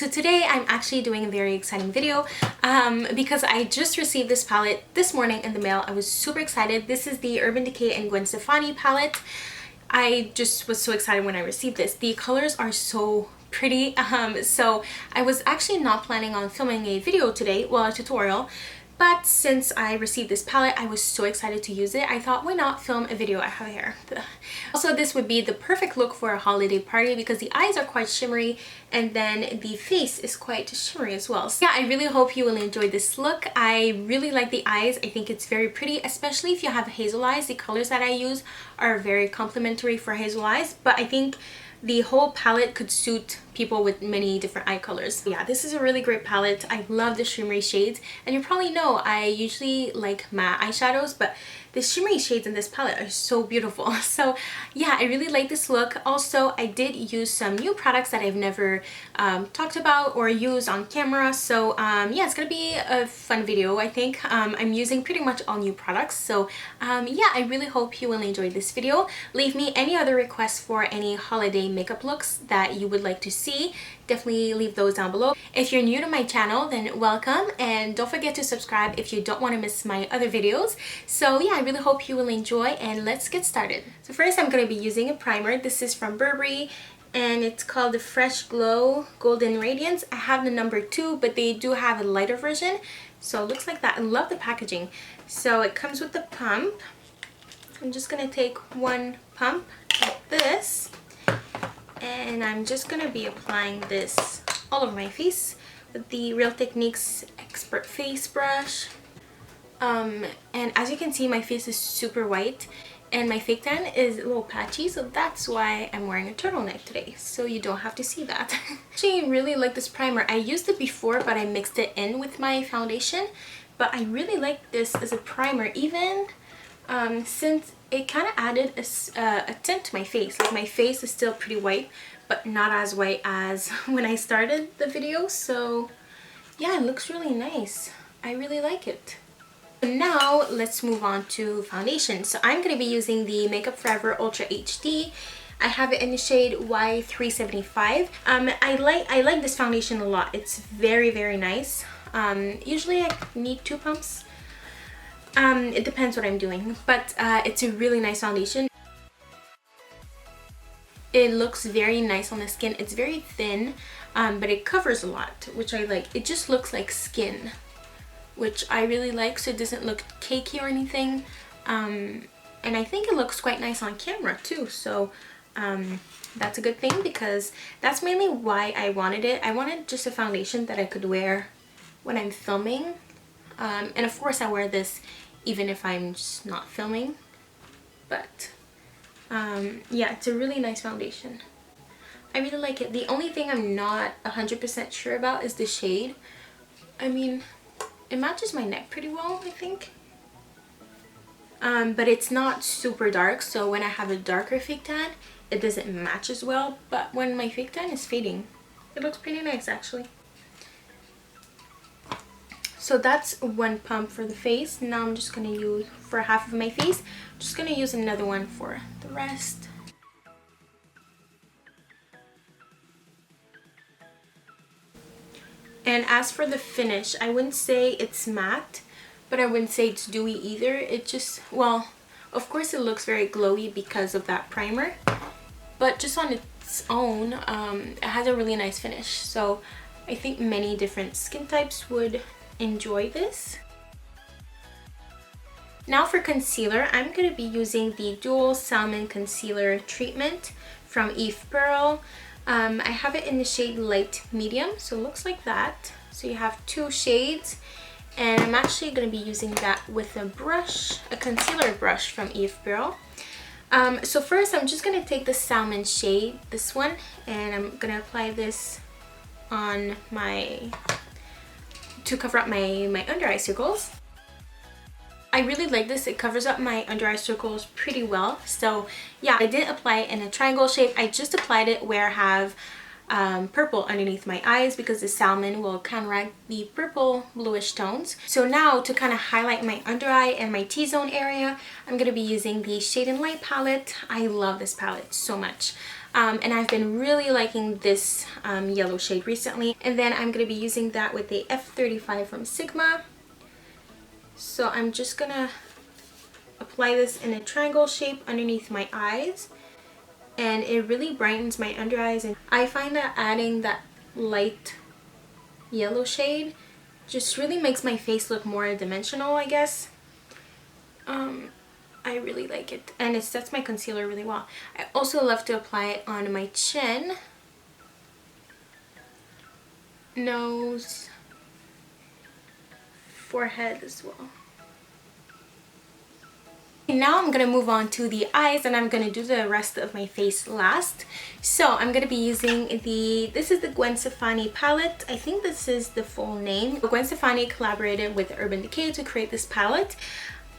So today I'm actually doing a very exciting video because I just received this palette this morning in the mail. I was super excited. This is the Urban Decay and Gwen Stefani palette. I just was so excited when I received this. The colors are so pretty. So I was actually not planning on filming a video today, well, a tutorial. But since I received this palette, I was so excited to use it. I thought, why not film a video? I have hair. Also, this would be the perfect look for a holiday party because the eyes are quite shimmery and then the face is quite shimmery as well. So yeah, I really hope you will enjoy this look. I really like the eyes. I think it's very pretty, especially if you have hazel eyes. The colors that I use are very complimentary for hazel eyes, but I think the whole palette could suit people with many different eye colors. Yeah, this is a really great palette. I love the shimmery shades, and you probably know I usually like matte eyeshadows, but the shimmery shades in this palette are so beautiful. So yeah, I really like this look. Also, I did use some new products that I've never talked about or used on camera. So yeah, it's gonna be a fun video, I think. I'm using pretty much all new products. So yeah, I really hope you will enjoy this video. Leave me any other requests for any holiday makeup looks that you would like to see. Definitely leave those down below. If you're new to my channel, then welcome, and don't forget to subscribe if you don't want to miss my other videos. So yeah, I really hope you will enjoy, and let's get started. So first I'm going to be using a primer. This is from Burberry and it's called the Fresh Glow Golden Radiance. I have the number 2, but they do have a lighter version, so it looks like that. I love the packaging. So it comes with the pump. I'm just going to take one pump like this, and I'm just going to be applying this all over my face with the Real Techniques Expert Face Brush. And as you can see, my face is super white and my fake tan is a little patchy, so that's why I'm wearing a turtleneck today, so you don't have to see that. Actually, I really like this primer. I used it before, but I mixed it in with my foundation, but I really like this as a primer, even since it kind of added a tint to my face. Like, my face is still pretty white, but not as white as when I started the video. So yeah, it looks really nice. I really like it. Now let's move on to foundation. So I'm going to be using the Makeup Forever Ultra HD. I have it in the shade Y375. I like this foundation a lot. It's very nice. Usually I need 2 pumps. It depends what I'm doing, but it's a really nice foundation. It looks very nice on the skin. It's very thin, but it covers a lot, which I like. It just looks like skin, which I really like, so it doesn't look cakey or anything. And I think it looks quite nice on camera too, so that's a good thing, because that's mainly why I wanted it. I wanted just a foundation that I could wear when I'm filming, and of course I wear this even if I'm just not filming, but yeah, it's a really nice foundation. I really like it. The only thing I'm not 100% sure about is the shade. I mean, it matches my neck pretty well, I think. But it's not super dark, so when I have a darker fake tan, it doesn't match as well. But when my fake tan is fading, it looks pretty nice actually. So that's one pump for the face. Now I'm just going to use, for half of my face, just going to use another one for the rest. And as for the finish, I wouldn't say it's matte, but I wouldn't say it's dewy either. It just, well, of course it looks very glowy because of that primer, but just on its own, it has a really nice finish. So I think many different skin types would enjoy this. Now for concealer, I'm going to be using the Dual Salmon Concealer Treatment from Eve Pearl. I have it in the shade Light Medium, so it looks like that. So you have 2 shades, and I'm actually going to be using that with a brush, a concealer brush from Eve Pearl. So first I'm just going to take the Salmon shade, this one, and I'm going to apply this on to cover up my under eye circles. I really like this. It covers up my under eye circles pretty well. So yeah, I didn't apply it in a triangle shape. I just applied it where I have purple underneath my eyes, because the salmon will counteract the purple bluish tones. So now to kind of highlight my under eye and my T-zone area, I'm going to be using the Shade and Light palette. I love this palette so much. And I've been really liking this yellow shade recently. And then I'm going to be using that with the F35 from Sigma. So I'm just going to apply this in a triangle shape underneath my eyes. And it really brightens my under eyes. And I find that adding that light yellow shade just really makes my face look more dimensional, I guess. I really like it, and it sets my concealer really well. I also love to apply it on my chin, nose, forehead as well. Now I'm going to move on to the eyes, and I'm going to do the rest of my face last. So I'm going to be using this is the Gwen Stefani palette. I think this is the full name. Gwen Stefani collaborated with Urban Decay to create this palette.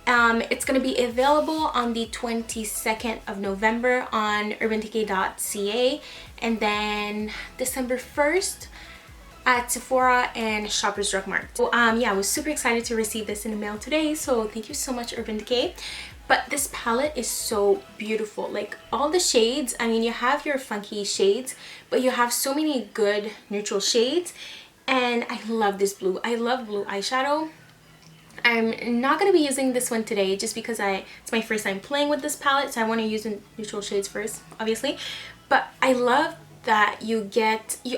It's going to be available on the 22nd of November on urbandecay.ca, and then December 1st at Sephora and Shoppers Drug Mart. So yeah, I was super excited to receive this in the mail today, so thank you so much, Urban Decay. But this palette is so beautiful. Like, all the shades, I mean, you have your funky shades, but you have so many good neutral shades, and I love this blue. I love blue eyeshadow. I'm not going to be using this one today just because it's my first time playing with this palette, so I want to use the neutral shades first, obviously. But I love that you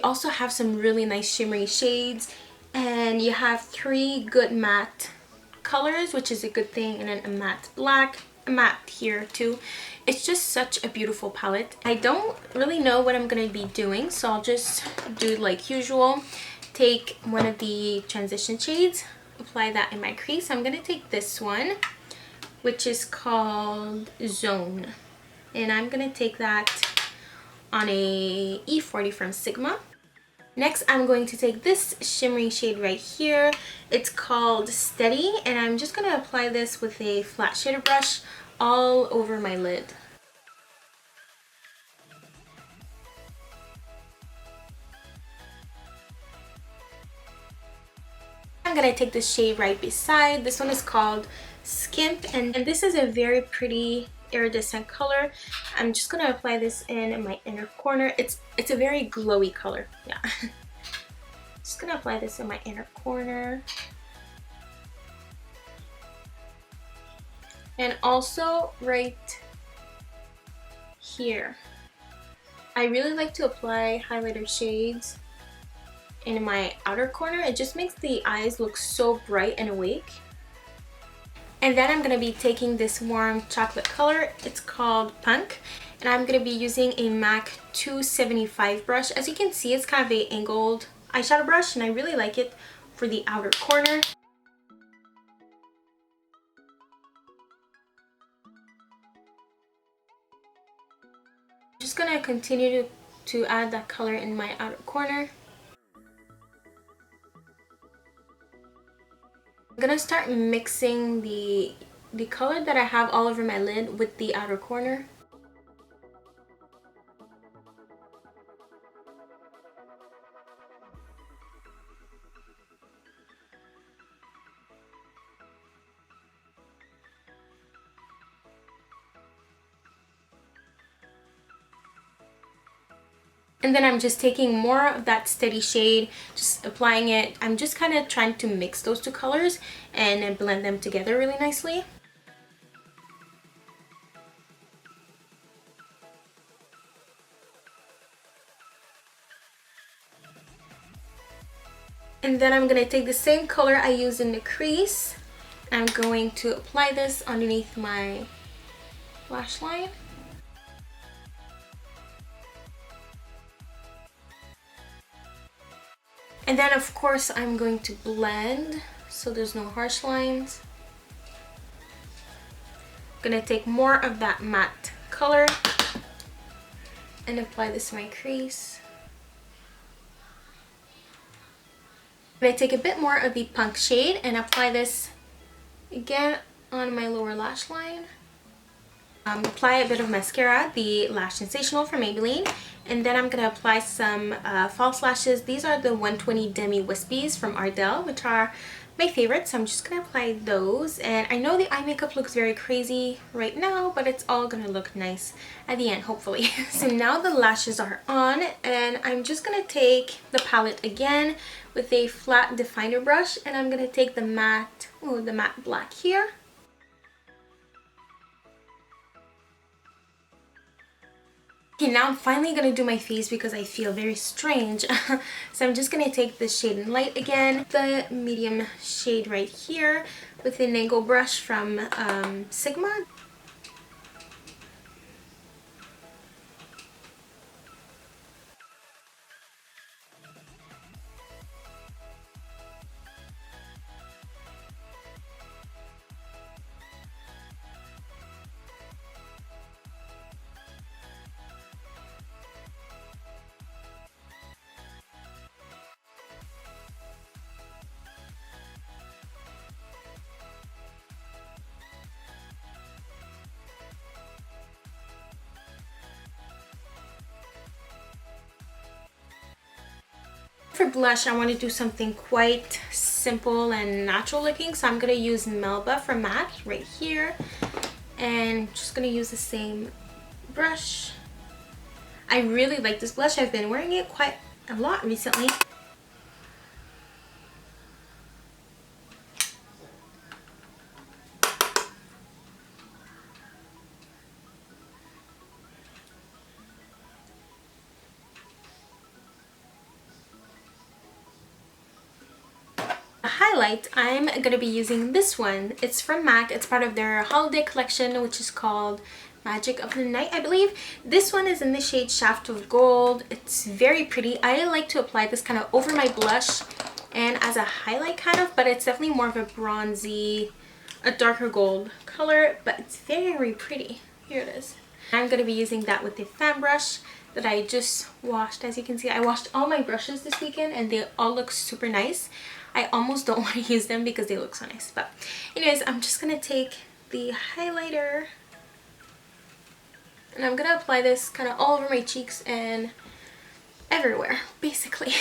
also have some really nice shimmery shades, and you have 3 good matte colors, which is a good thing, and then a matte black, a matte here too. It's just such a beautiful palette. I don't really know what I'm going to be doing, so I'll just do like usual. Take one of the transition shades, apply that in my crease. I'm going to take this one, which is called Zone, and I'm going to take that on a E40 from Sigma. Next, I'm going to take this shimmery shade right here. It's called Steady, and I'm just going to apply this with a flat shader brush all over my lid. I'm going to take the shade right beside. This one is called Skimp, and this is a very pretty iridescent color. I'm just going to apply this in my inner corner. It's a very glowy color. Yeah. Just going to apply this in my inner corner. And also right here. I really like to apply highlighter shades in my outer corner. It just makes the eyes look so bright and awake. And then I'm going to be taking this warm chocolate color. It's called Punk. And I'm going to be using a MAC 275 brush. As you can see, it's kind of an angled eyeshadow brush, and I really like it for the outer corner. I'm just going to continue to add that color in my outer corner. I'm gonna start mixing the color that I have all over my lid with the outer corner. And then I'm just taking more of that Steady shade, just applying it. I'm just kind of trying to mix those 2 colors and blend them together really nicely. And then I'm going to take the same color I used in the crease. I'm going to apply this underneath my lash line. And then of course I'm going to blend so there's no harsh lines. I'm gonna take more of that matte color and apply this to my crease. I'm gonna take a bit more of the Punk shade and apply this again on my lower lash line. Apply a bit of mascara, the Lash Sensational from Maybelline, and then I'm going to apply some false lashes. These are the 120 Demi Wispies from Ardell, which are my favorites, so I'm just gonna apply those. And I know the eye makeup looks very crazy right now, but it's all gonna look nice at the end, hopefully. So now the lashes are on, and I'm just gonna take the palette again with a flat definer brush, and I'm gonna take the matte black here. Okay, now I'm finally gonna do my face because I feel very strange. So I'm just gonna take the shade in light again, the medium shade right here with the angle brush from Sigma. For blush, I want to do something quite simple and natural looking, so I'm going to use Melba from MAC right here, and just going to use the same brush. I really like this blush. I've been wearing it quite a lot recently. Highlight, I'm gonna be using this one. It's from MAC. It's part of their holiday collection, which is called Magic of the Night, I believe. This one is in the shade Shaft of Gold. It's very pretty. I like to apply this kind of over my blush and as a highlight kind of, but it's definitely more of a bronzy, a darker gold color, but it's very pretty. Here it is. I'm gonna be using that with the fan brush that I just washed. As you can see, I washed all my brushes this weekend and they all look super nice. I almost don't want to use them because they look so nice. But anyways, I'm just gonna take the highlighter and I'm gonna apply this kind of all over my cheeks and everywhere, basically.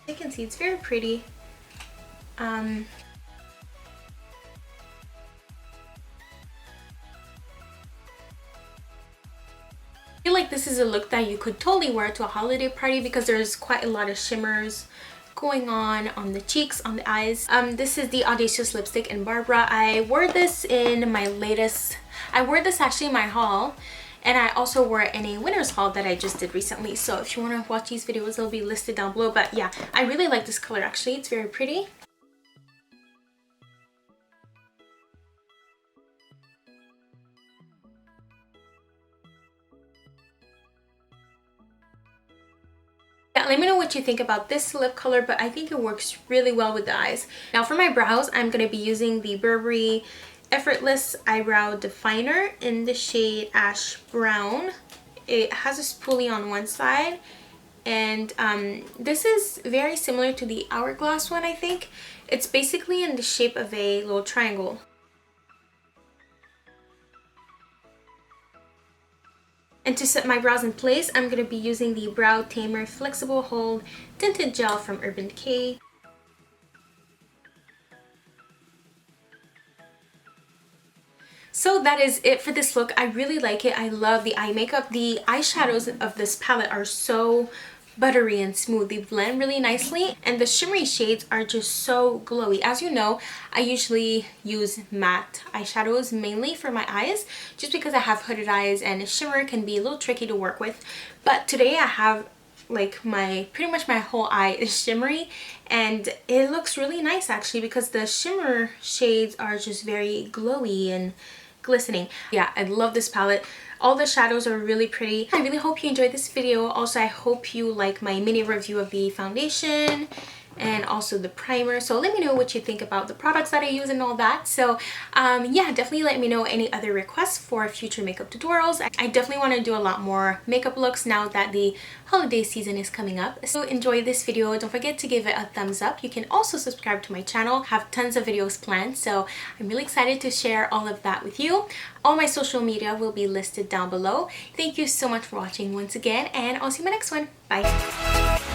You can see it's very pretty. I feel like this is a look that you could totally wear to a holiday party because there's quite a lot of shimmers going on the cheeks, on the eyes. This is the Audacious lipstick in Barbara. I wore this in my latest, I wore this actually in my haul, and I also wore it in a winter's haul that I just did recently. So if you want to watch these videos, they'll be listed down below. But yeah, I really like this color actually. It's very pretty. Yeah, let me know what you think about this lip color, but I think it works really well with the eyes. Now for my brows, I'm going to be using the Burberry Effortless Eyebrow Definer in the shade Ash Brown. It has a spoolie on one side, and this is very similar to the Hourglass one, I think. It's basically in the shape of a little triangle. And to set my brows in place, I'm going to be using the Brow Tamer Flexible Hold Tinted Gel from Urban Decay. So that is it for this look. I really like it. I love the eye makeup. The eyeshadows of this palette are so buttery and smooth. They blend really nicely, and the shimmery shades are just so glowy. As you know, I usually use matte eyeshadows mainly for my eyes just because I have hooded eyes and shimmer can be a little tricky to work with. But today I have like pretty much my whole eye is shimmery, and it looks really nice actually because the shimmer shades are just very glowy and glistening. Yeah, I love this palette. All the shadows are really pretty. I really hope you enjoyed this video. Also, I hope you like my mini review of the foundation and also the primer. So let me know what you think about the products that I use and all that. So yeah, definitely let me know any other requests for future makeup tutorials. I definitely want to do a lot more makeup looks now that the holiday season is coming up. So enjoy this video. Don't forget to give it a thumbs up. You can also subscribe to my channel. I have tons of videos planned, so I'm really excited to share all of that with you. All my social media will be listed down below. Thank you so much for watching once again, and I'll see you in my next one. Bye.